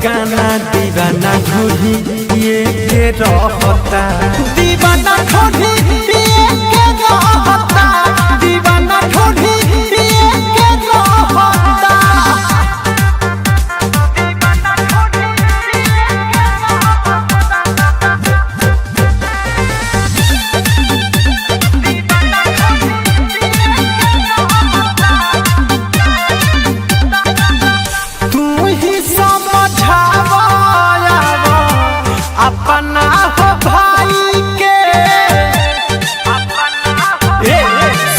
बगाना दीवाना ढूढ़ी ये के रहता दीवाना ढूढ़ी ये के रहता दीवाना ढूढ़ी ये के रहता अपना हो भाई के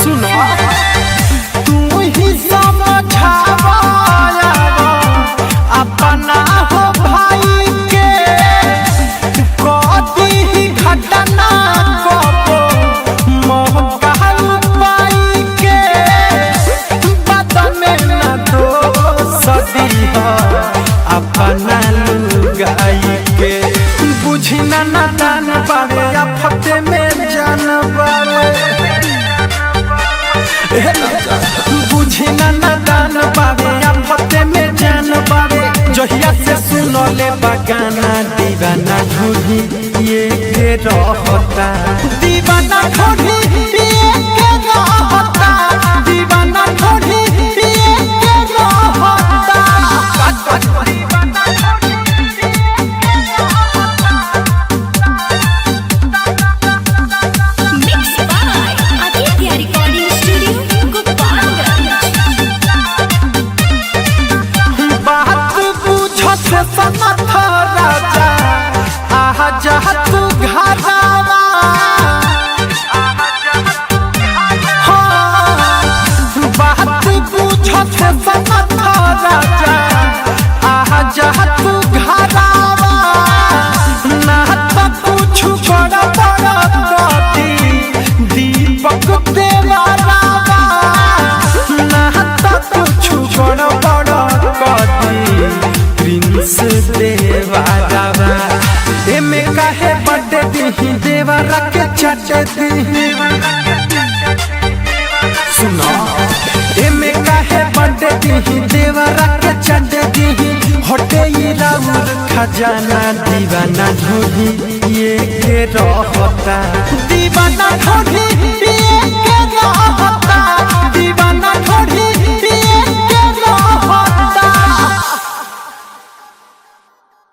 सुनो तू ही समझावा अपना हो भाई के कदी ही घटना को मौका पाई के बात में न दो सदी अपना लुगाई के बुझी ना दान पावे आफते में जान पावे बुझी ना दान पावे आफते में जान पावे जहिया से सुनो ले बगाना दीवाना ढूढ़ी ये के रहता दीवाना ढूढ़ी ये के रहता दीवाना ढूढ़ी ये के रहता समथ राजा आहा जहा तू घरावा बात पूछत समथ राजा आहा जहा तू घरावा ना तो कुछ बड़ा बड़ा कदी दीपक देवरावा ना तो कुछ बड़ा बड़ा कदी प्रिंस देवरावा एमे काहे बड़े दिही देवरा के चटे दिही सुनो एमे काहे बड़े दिही देवरा के चटे दिही हटे ये राउर खजाना दीवाना ढूढ़ी ये के रहता दीवाना ढूढ़ी ये